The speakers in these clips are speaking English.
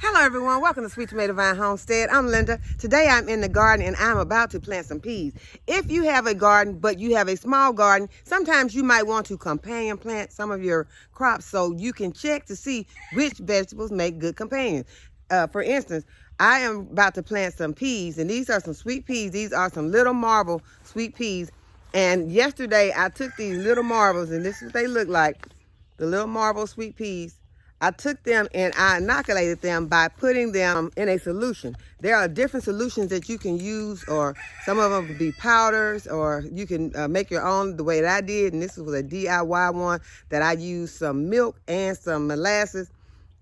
Hello everyone, welcome to Sweet Tomato Vine Homestead. I'm Linda. Today I'm in the garden and I'm about to plant some peas. If you have a garden but you have a small garden, sometimes you might want to companion plant some of your crops so you can check to see which vegetables make good companions. For instance, I am about to plant some peas, and these are some sweet peas. These are some little marble sweet peas. And yesterday I took these little marbles, and this is what they look like, the little marble sweet peas. I took them and I inoculated them by putting them in a solution. There are different solutions that you can use, or some of them could be powders, or you can make your own the way that I did. And this was a DIY one that I used some milk and some molasses.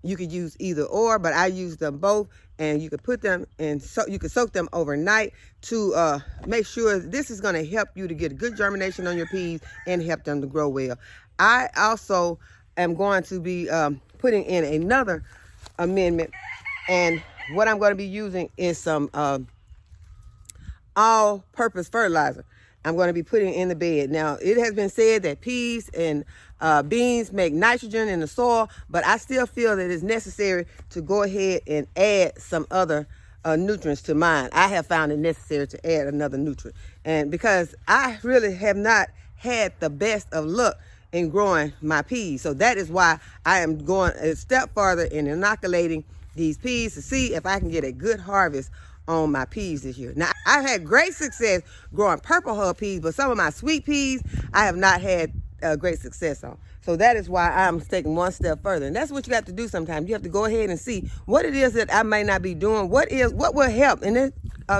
You could use either or, but I used them both, and you could put them in, so you could soak them overnight to make sure this is going to help you to get good germination on your peas and help them to grow well. I also am going to be putting in another amendment, and what I'm going to be using is some all-purpose fertilizer. I'm going to be putting in the bed. Now, it has been said that peas and beans make nitrogen in the soil, but I still feel that it's necessary to go ahead and add some other nutrients to mine. I have found it necessary to add another nutrient, and because I really have not had the best of luck in growing my peas. So that is why I am going a step farther in inoculating these peas to see if I can get a good harvest on my peas this year. Now, I've had great success growing purple hull peas, but some of my sweet peas I have not had great success on. So that is why I'm taking one step further. And that's what you have to do sometimes. You have to go ahead and see what it is that I may not be doing. What will help? And it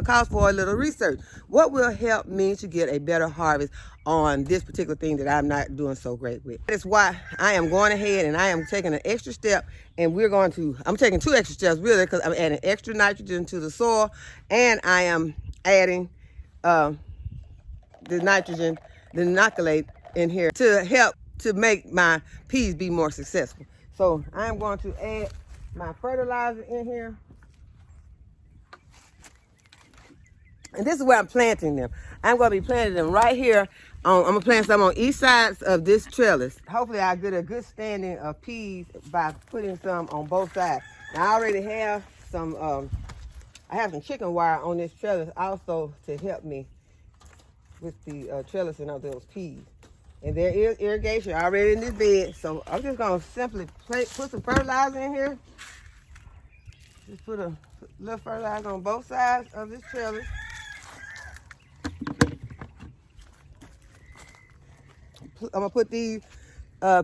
calls for a little research. What will help me to get a better harvest on this particular thing that I'm not doing so great with? That's why I am going ahead and I am taking an extra step, and I'm taking two extra steps really, because I'm adding extra nitrogen to the soil, and I am adding the nitrogen, the inoculate in here to help to make my peas be more successful. So I'm going to add my fertilizer in here. And this is where I'm planting them. I'm going to be planting them right here. I'm going to plant some on each side of this trellis. Hopefully I'll get a good standing of peas by putting some on both sides. Now, I already have some, I have some chicken wire on this trellis also to help me with the trellising of those peas. And there is irrigation already in this bed. So I'm just going to simply put some fertilizer in here. Just put a little fertilizer on both sides of this trellis. I'm going to put these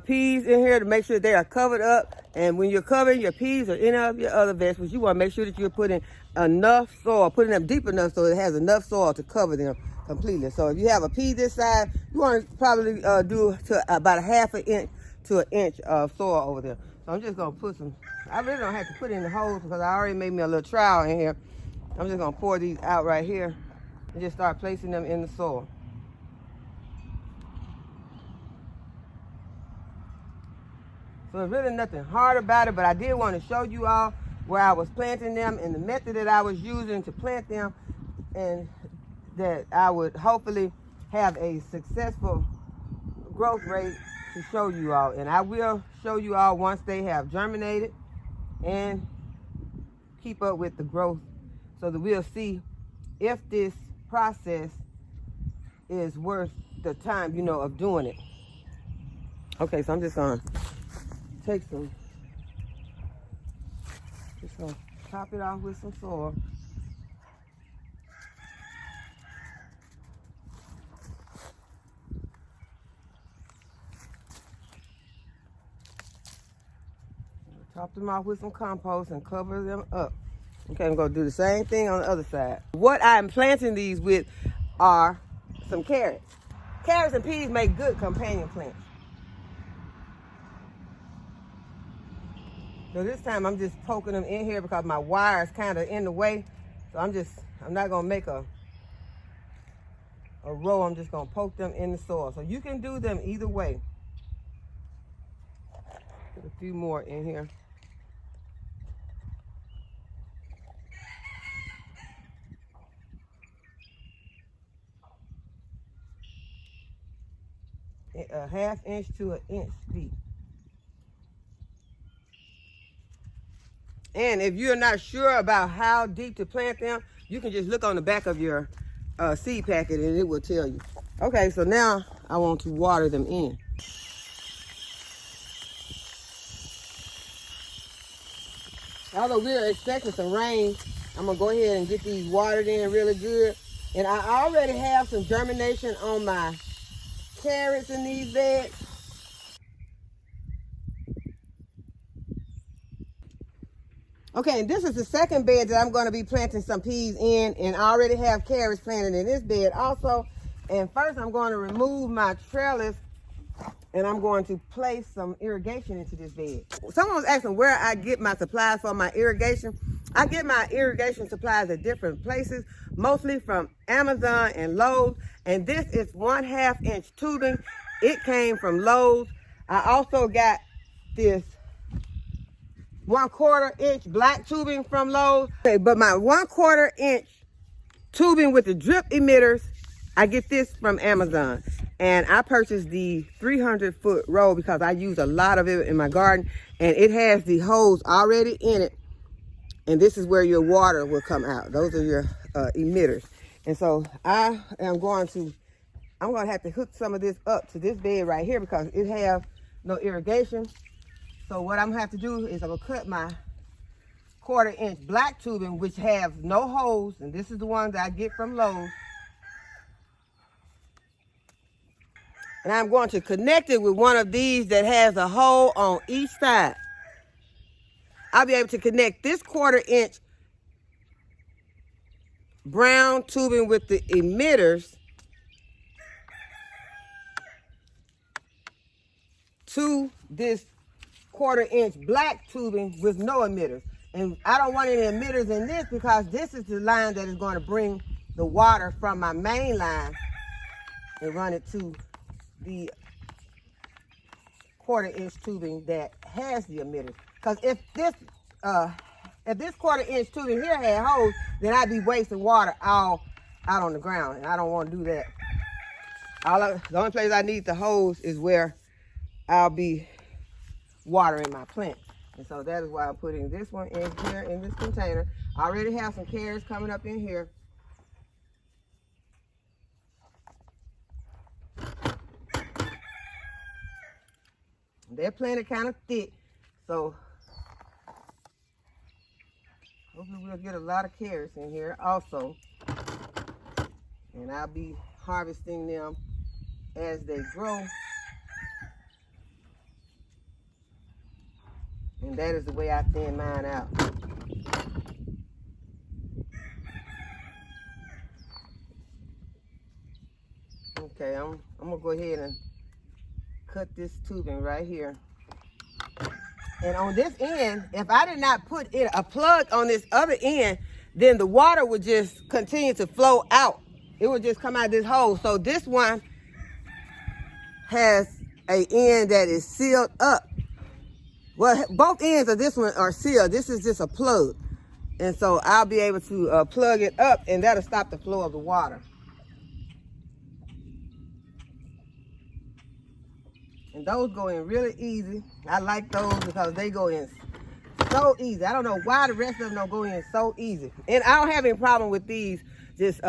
peas in here to make sure they are covered up. And when you're covering your peas or any of your other vegetables, you want to make sure that you're putting enough soil, putting them deep enough so it has enough soil to cover them completely. So if you have a pea this size, you want to probably do to about a half an inch to an inch of soil over there. So I'm just going to put some, I really don't have to put in the holes because I already made me a little trowel in here. I'm just going to pour these out right here and just start placing them in the soil. So there's really nothing hard about it, but I did want to show you all where I was planting them and the method that I was using to plant them, and that I would hopefully have a successful growth rate to show you all. And I will show you all once they have germinated and keep up with the growth, so that we'll see if this process is worth the time, of doing it. Okay, so I'm just gonna take some, just gonna top it off with some soil. Top them off with some compost and cover them up. Okay, I'm gonna do the same thing on the other side. What I'm planting these with are some carrots. Carrots and peas make good companion plants. So this time I'm just poking them in here because my wire is kind of in the way. So I'm not gonna make a row. I'm just gonna poke them in the soil. So you can do them either way. Put a few more in here. A half inch to an inch deep. And if you're not sure about how deep to plant them, you can just look on the back of your seed packet and it will tell you. Okay, so now I want to water them in. Although we're expecting some rain, I'm gonna go ahead and get these watered in really good. And I already have some germination on my carrots in these beds. Okay, and this is the second bed that I'm going to be planting some peas in, and I already have carrots planted in this bed also. And first I'm going to remove my trellis, and I'm going to place some irrigation into this bed. Someone was asking where I get my supplies for my irrigation. I get my irrigation supplies at different places, mostly from Amazon and Lowe's. And this is 1/2 inch tubing. It came from Lowe's. I also got this 1/4 inch black tubing from Lowe's. Okay, but my 1/4 inch tubing with the drip emitters, I get this from Amazon. And I purchased the 300-foot roll because I use a lot of it in my garden. And it has the hose already in it. And this is where your water will come out. Those are your emitters. And so I'm going to have to hook some of this up to this bed right here because it has no irrigation. So what I'm gonna have to do is I'm gonna cut my 1/4 inch black tubing, which has no hose, and this is the one that I get from Lowe's. And I'm going to connect it with one of these that has a hole on each side. I'll be able to connect this 1/4 inch brown tubing with the emitters to this 1/4 inch black tubing with no emitters. And I don't want any emitters in this because this is the line that is going to bring the water from my main line and run it to the 1/4 inch tubing that has the emitters. Because if this 1/4 inch tubing here had holes, then I'd be wasting water all out on the ground, and I don't want to do that. The only place I need the hose is where I'll be watering my plants. And so that is why I'm putting this one in here in this container. I already have some carrots coming up in here. They're planted kind of thick, so hopefully we'll get a lot of carrots in here also. And I'll be harvesting them as they grow. And that is the way I thin mine out. Okay, I'm gonna go ahead and cut this tubing right here. And on this end, if I did not put in a plug on this other end, then the water would just continue to flow out. It would just come out this hole. So this one has an end that is sealed up. Well, both ends of this one are sealed. This is just a plug. And so I'll be able to plug it up, and that'll stop the flow of the water. And those go in really easy. I like those because they go in so easy. I don't know why the rest of them don't go in so easy. And I don't have any problem with these just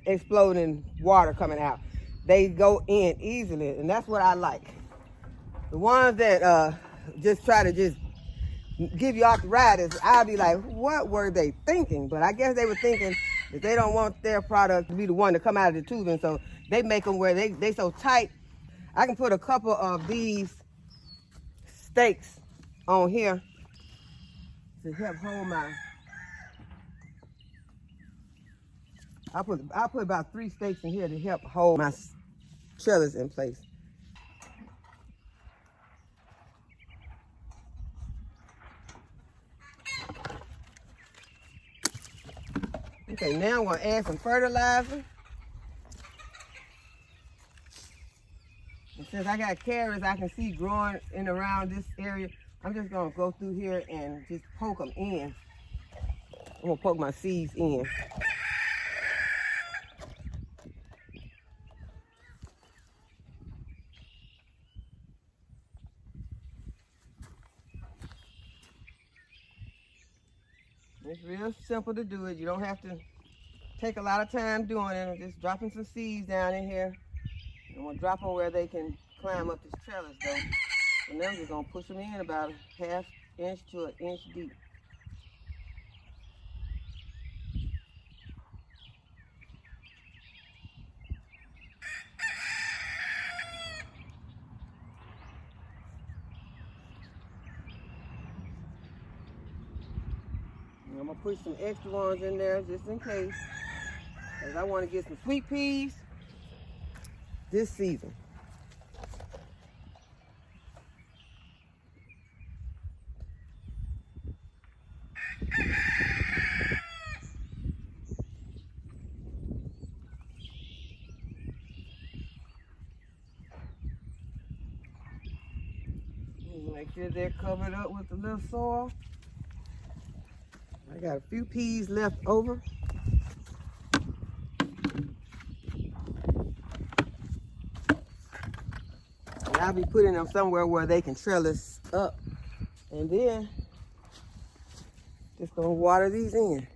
exploding water coming out. They go in easily, and that's what I like. The ones that just try to just give you arthritis, I'll be like, what were they thinking? But I guess they were thinking that they don't want their product to be the one to come out of the tubing, so they make them where they so tight. I can put a couple of these stakes on here to help hold my. I'll put about 3 stakes in here to help hold my trellis in place. Okay, now I'm gonna add some fertilizer. And since I got carrots I can see growing in around this area, I'm just gonna go through here and just poke them in. I'm gonna poke my seeds in. It's real simple to do it. You don't have to take a lot of time doing it. I'm just dropping some seeds down in here. I'm gonna drop them where they can climb up this trellis though. And then I'm just gonna push them in about a ½ inch to an inch deep. And I'm gonna put some extra ones in there just in case, because I want to get some sweet peas this season. Make sure they're covered up with a little soil. I got a few peas left over. And I'll be putting them somewhere where they can trellis up. And then just gonna water these in.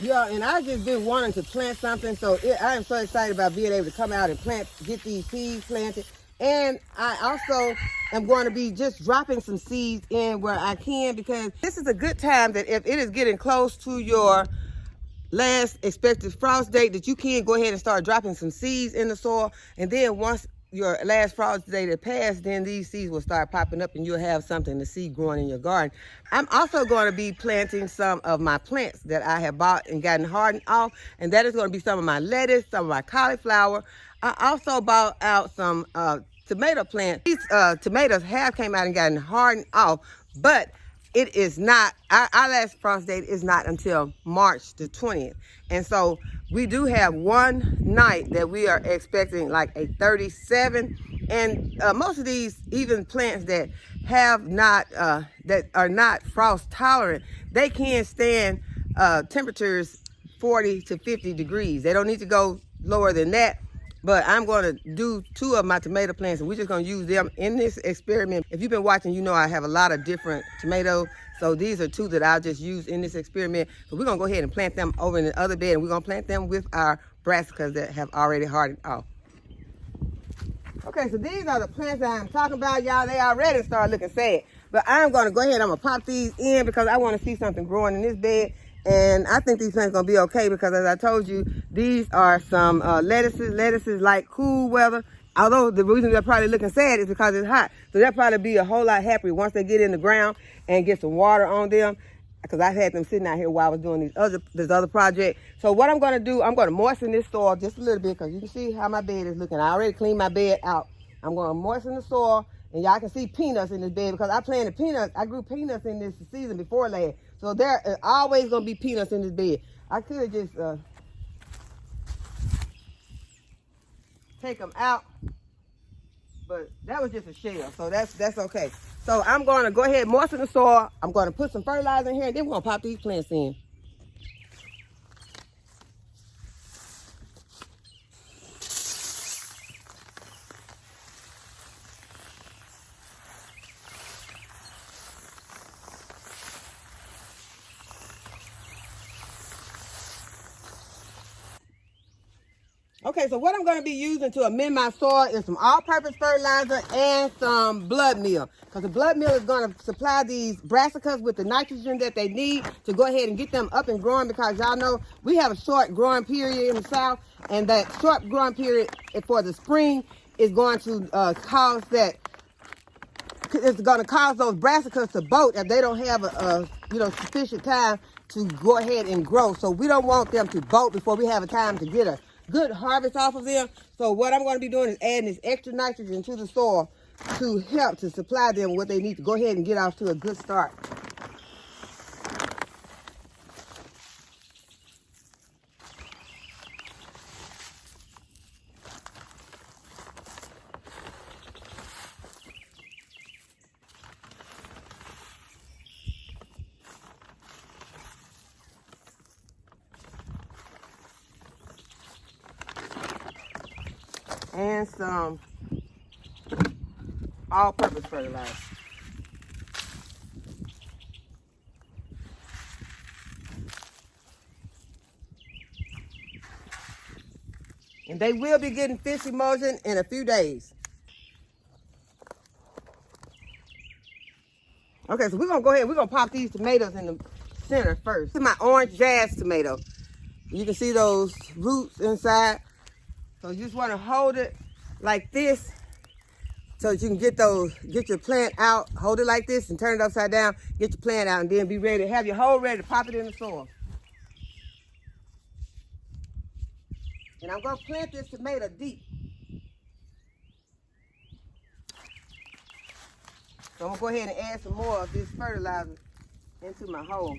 Yeah, and I just been wanting to plant something, so I am so excited about being able to come out and get these seeds planted. And I also am going to be just dropping some seeds in where I can, because this is a good time that if it is getting close to your last expected frost date, that you can go ahead and start dropping some seeds in the soil. And then once your last frost date has passed, then these seeds will start popping up and you'll have something to see growing in your garden. I'm also going to be planting some of my plants that I have bought and gotten hardened off, and that is going to be some of my lettuce, some of my cauliflower. I also bought out some tomato plants. These tomatoes have came out and gotten hardened off, but it is not, our last frost date is not until March the 20th. And so we do have one night that we are expecting like a 37. And most of these, even plants that have not, that are not frost tolerant, they can stand temperatures 40 to 50 degrees. They don't need to go lower than that. But I'm going to do 2 of my tomato plants, and we're just going to use them in this experiment. If you've been watching, you know I have a lot of different tomatoes. So these are 2 that I'll just use in this experiment. So we're going to go ahead and plant them over in the other bed, and we're going to plant them with our brassicas that have already hardened off. Okay, so these are the plants that I'm talking about, y'all. They already start looking sad. But I'm going to go ahead and I'm going to pop these in because I want to see something growing in this bed. And I think these plants are going to be okay because, as I told you, these are some lettuces. Lettuces like cool weather. Although the reason they're probably looking sad is because it's hot. So they'll probably be a whole lot happier once they get in the ground and get some water on them. Because I've had them sitting out here while I was doing this other project. So what I'm going to do, I'm going to moisten this soil just a little bit because you can see how my bed is looking. I already cleaned my bed out. I'm going to moisten the soil, and y'all can see peanuts in this bed because I planted peanuts. I grew peanuts in this season before last. So there are always going to be peanuts in this bed. I could just take them out, but that was just a shell, so that's okay. So I'm going to go ahead and moisten the soil. I'm going to put some fertilizer in here, and then we're going to pop these plants in. Okay, so what I'm going to be using to amend my soil is some all-purpose fertilizer and some blood meal. Because the blood meal is going to supply these brassicas with the nitrogen that they need to go ahead and get them up and growing, because y'all know we have a short growing period in the South, and that short growing period for the spring is going to cause that, it's going to cause those brassicas to bolt if they don't have a sufficient time to go ahead and grow. So we don't want them to bolt before we have a time to get a good harvest off of them. So what I'm going to be doing is adding this extra nitrogen to the soil to help to supply them what they need to go ahead and get off to a good start. and some all-purpose fertilizer. And they will be getting fish emulsion in a few days. Okay, so we're gonna go ahead, we're gonna pop these tomatoes in the center first. This is my orange jazz tomato. You can see those roots inside. So you just wanna hold it like this so that you can get your plant out. Hold it like this and turn it upside down, get your plant out, and then be ready, have your hole ready to pop it in the soil. And I'm gonna plant this tomato deep. So I'm gonna go ahead and add some more of this fertilizer into my hole.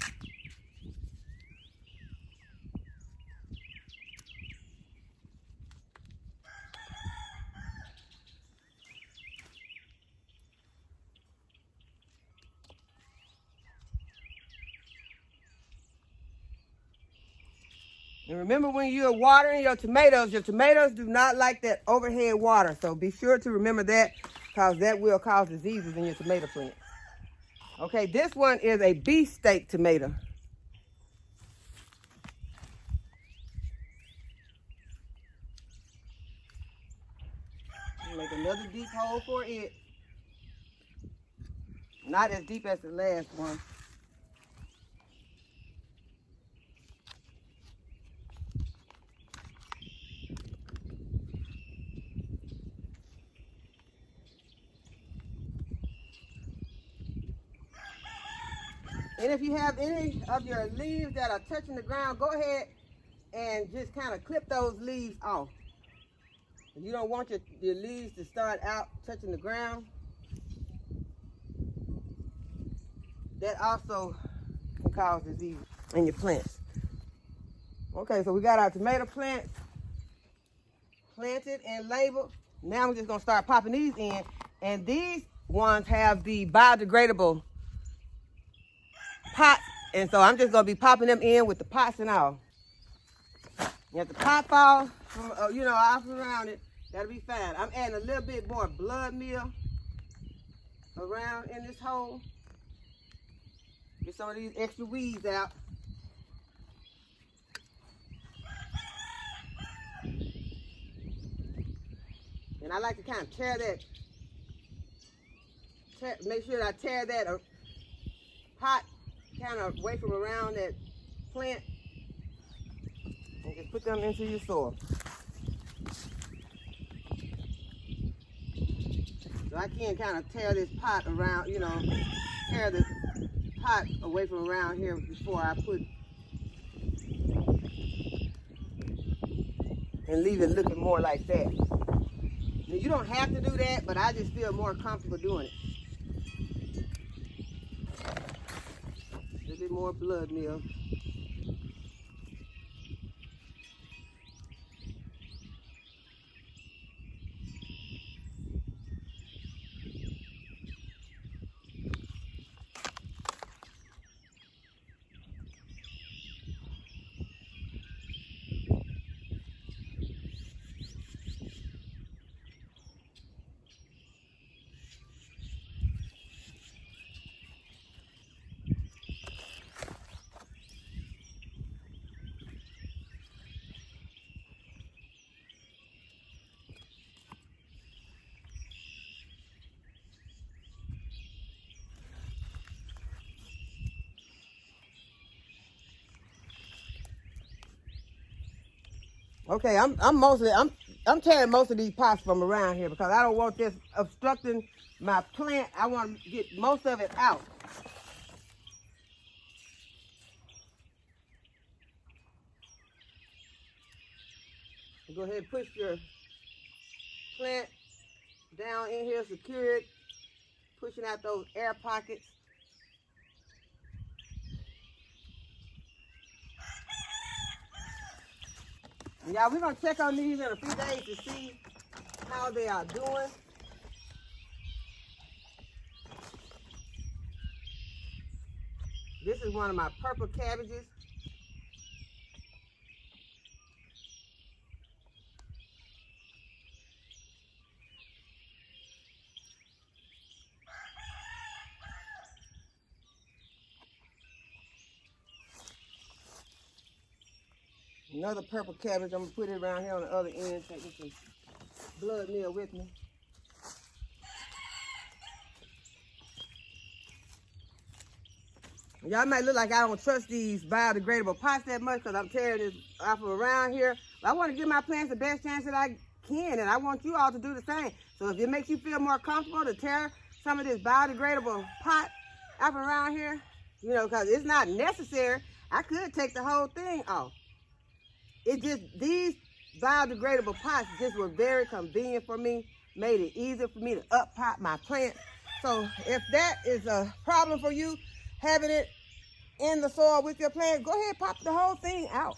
And remember, when you're watering your tomatoes do not like that overhead water. So be sure to remember that, because that will cause diseases in your tomato plant. Okay, this one is a beefsteak tomato. Make another deep hole for it. Not as deep as the last one. And if you have any of your leaves that are touching the ground, go ahead and just kind of clip those leaves off. If you don't want your leaves to start out touching the ground, that also can cause disease in your plants. Okay, so we got our tomato plants planted and labeled. Now we're just gonna start popping these in. And these ones have the biodegradable pots, and so I'm just gonna be popping them in with the pots and all. And if the pot falls from, off around it, that'll be fine. I'm adding a little bit more blood meal around in this hole. Get some of these extra weeds out. And I like to kind of make sure that I tear that pot kind of away from around that plant, and just put them into your soil. So I can kind of tear this pot around, tear the pot away from around here before I put, and leave it looking more like that. Now, you don't have to do that, but I just feel more comfortable doing it. A little bit more blood meal. Okay, I'm tearing most of these pots from around here because I don't want this obstructing my plant. I want to get most of it out. Go ahead and push your plant down in here, secure it, pushing out those air pockets. Y'all, we're going to check on these in a few days to see how they are doing. This is one of my purple cabbages. Another purple cabbage. I'm gonna put it around here on the other end. Take me some blood meal with me. Y'all might look like I don't trust these biodegradable pots that much because I'm tearing this off of around here. But I want to give my plants the best chance that I can, and I want you all to do the same. So if it makes you feel more comfortable to tear some of this biodegradable pot off around here, you know, because it's not necessary. I could take the whole thing off. It just, these biodegradable pots just were very convenient for me, made it easier for me to up pot my plants. So if that is a problem for you, having it in the soil with your plants, go ahead, pop the whole thing out.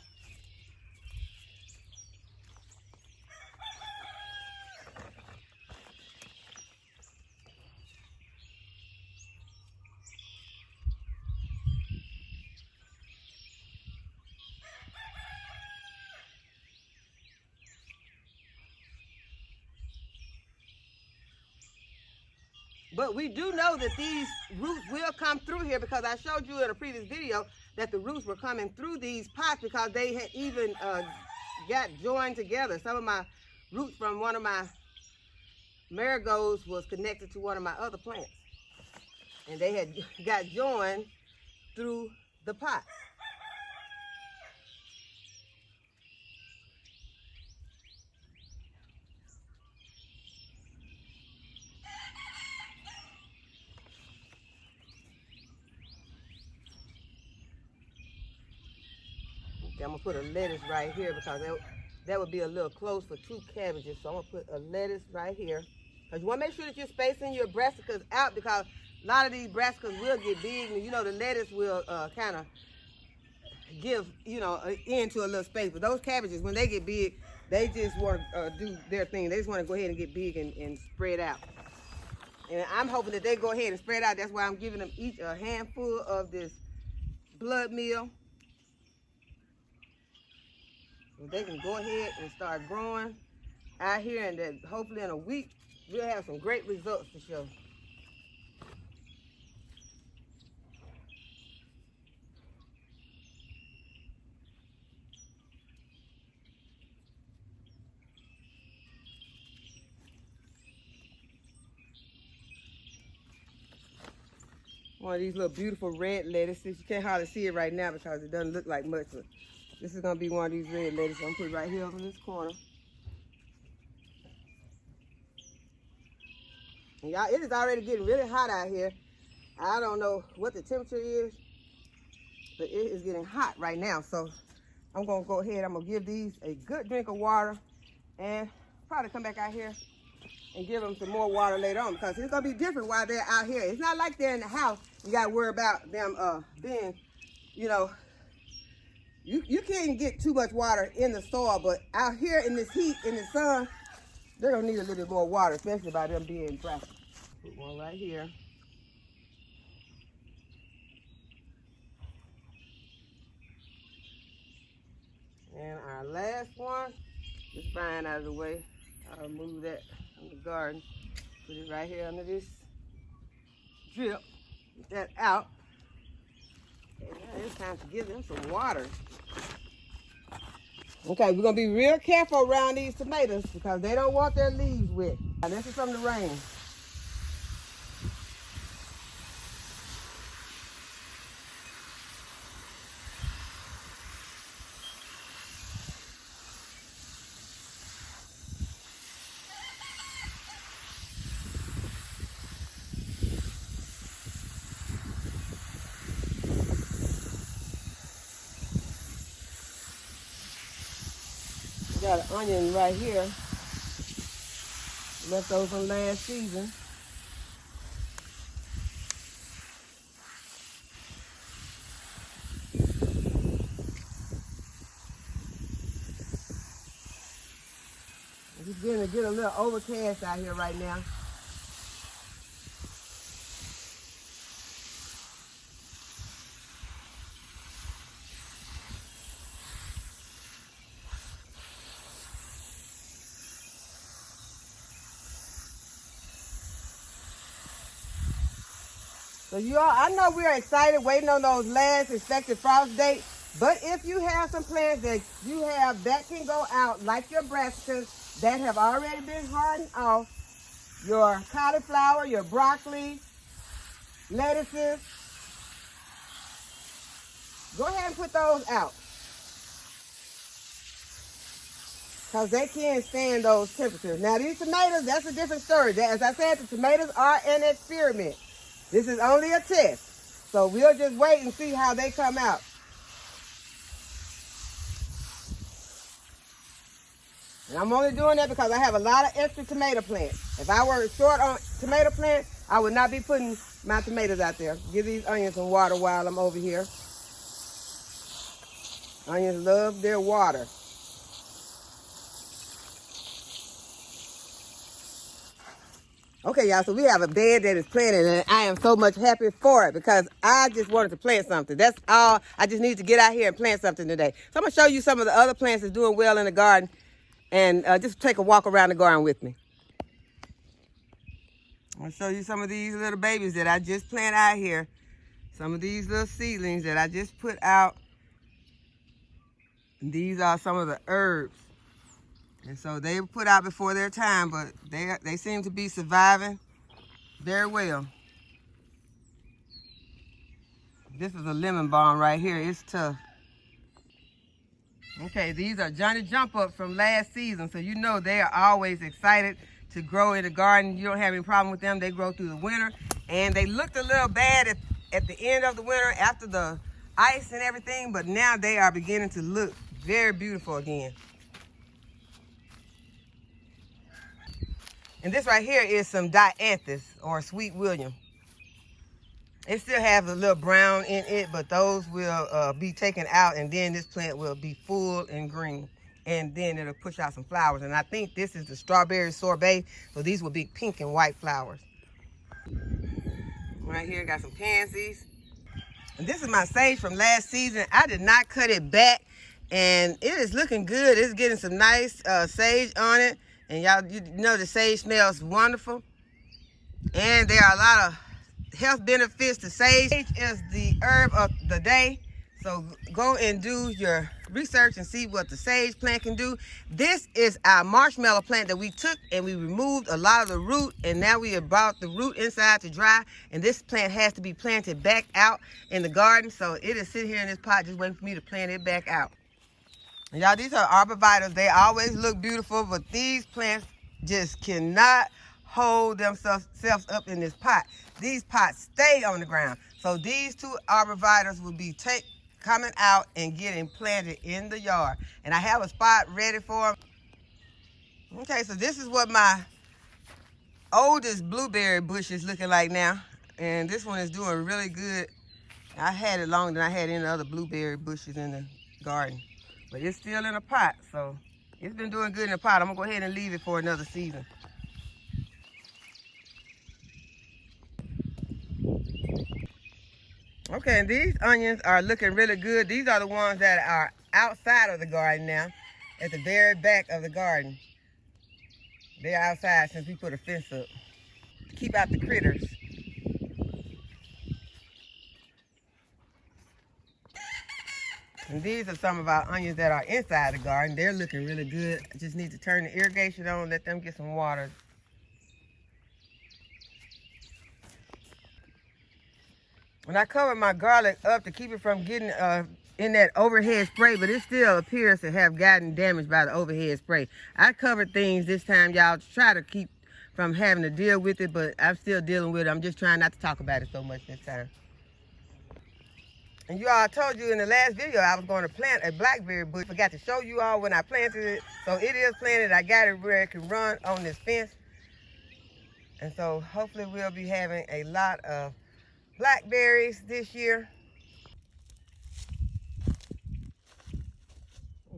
But we do know that these roots will come through here because I showed you in a previous video that the roots were coming through these pots because they had even got joined together. Some of my roots from one of my marigolds was connected to one of my other plants. And they had got joined through the pot. I'm gonna put a lettuce right here because that would be a little close for 2 cabbages. So I'm gonna put a lettuce right here. Because you wanna make sure that you're spacing your brassicas out because a lot of these brassicas will get big and you know the lettuce will kind of give, you know, into a little space. But those cabbages, when they get big, they just want to do their thing. They just want to go ahead and get big and spread out. And I'm hoping that they go ahead and spread out. That's why I'm giving them each a handful of this blood meal. So they can go ahead and start growing out here, and then hopefully in a week, we'll have some great results to show. One of these little beautiful red lettuces. You can't hardly see it right now because it doesn't look like much, but this is gonna be one of these red lettuces. I'm gonna put it right here over this corner. And y'all, it is already getting really hot out here. I don't know what the temperature is, but it is getting hot right now. So I'm gonna go ahead, I'm gonna give these a good drink of water and probably come back out here and give them some more water later on because it's gonna be different while they're out here. It's not like they're in the house. You gotta worry about them being, you know, you can't get too much water in the soil, but out here in this heat, in the sun, they're gonna need a little bit more water, especially by them being dry. Put one right here. And our last one, just fine out of the way. I'll move that from the garden. Put it right here under this drip. Get that out. And now it's time to give them some water. Okay, we're gonna be real careful around these tomatoes because they don't want their leaves wet. Now, this is from the rain. Got an onion right here, left over from last season. It's just going to get a little overcast out here right now. So you all, I know we're excited waiting on those last expected frost dates, But if you have some plants that you have that can go out, like your brassicas that have already been hardened off, your cauliflower, your broccoli, lettuces, go ahead and put those out. Because they can't stand those temperatures. Now these tomatoes, that's a different story. As I said, the tomatoes are an experiment. This is only a test. So we'll just wait and see how they come out. And I'm only doing that because I have a lot of extra tomato plants. If I were short on tomato plants, I would not be putting my tomatoes out there. Give these onions some water while I'm over here. Onions love their water. Okay, y'all, so we have a bed that is planted, and I am so much happy for it because I just wanted to plant something. That's all. I just need to get out here and plant something today. So I'm going to show you some of the other plants that's doing well in the garden, and just take a walk around the garden with me. I'm going to show you some of these little babies that I just planted out here. Some of these little seedlings that I just put out. And these are some of the herbs. And so they were put out before their time, but they seem to be surviving very well. This is a lemon balm right here. It's tough. Okay, these are Johnny Jump Up from last season. So you know they are always excited to grow in the garden. You don't have any problem with them. They grow through the winter. And they looked a little bad at the end of the winter after the ice and everything, but now they are beginning to look very beautiful again. And this right here is some dianthus or sweet William. It still has a little brown in it, but those will be taken out, and then this plant will be full and green. And then it'll push out some flowers. And I think this is the strawberry sorbet, so these will be pink and white flowers. Right here, got some pansies. And this is my sage from last season. I did not cut it back, and it is looking good. It's getting some nice sage on it. And y'all, you know the sage smells wonderful. And there are a lot of health benefits to sage. Sage is the herb of the day. So go and do your research and see what the sage plant can do. This is our marshmallow plant that we took and we removed a lot of the root, and now we have brought the root inside to dry. And this plant has to be planted back out in the garden. So it is sitting here in this pot just waiting for me to plant it back out. Y'all, these are arborvitaes. They always look beautiful, but these plants just cannot hold themselves up in this pot. These pots stay on the ground. So these two arborvitaes will be coming out and getting planted in the yard. And I have a spot ready for them. Okay, so this is what my oldest blueberry bush is looking like now. And this one is doing really good. I had it longer than I had any other blueberry bushes in the garden. But it's still in a pot, so it's been doing good in the pot. I'm gonna go ahead and leave it for another season. Okay, and these onions are looking really good. These are the ones that are outside of the garden now, at the very back of the garden. They're outside since we put a fence up to keep out the critters. And these are some of our onions that are inside the garden. They're looking really good. I just need to turn the irrigation on, let them get some water. When I covered my garlic up to keep it from getting in that overhead spray, but it still appears to have gotten damaged by the overhead spray. I covered things this time, y'all, to try to keep from having to deal with it, but I'm still dealing with it. I'm just trying not to talk about it so much this time. And you all, I told you in the last video I was going to plant a blackberry bush. I forgot to show you all when I planted it. So it is planted. I got it where it can run on this fence. And so hopefully we'll be having a lot of blackberries this year.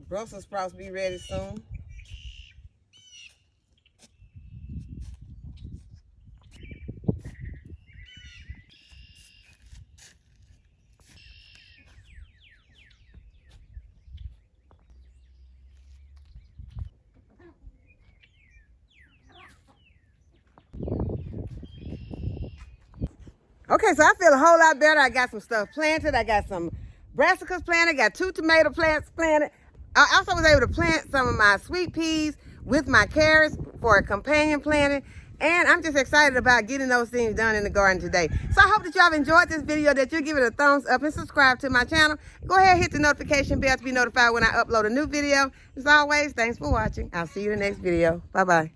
Brussels sprouts be ready soon. Okay, so I feel a whole lot better. I got some stuff planted. I got some brassicas planted, got 2 tomato plants planted. I also was able to plant some of my sweet peas with my carrots for a companion planting. And I'm just excited about getting those things done in the garden today. So I hope that y'all have enjoyed this video, that you'll give it a thumbs up and subscribe to my channel. Go ahead and hit the notification bell to be notified when I upload a new video. As always, thanks for watching. I'll see you in the next video. Bye-bye.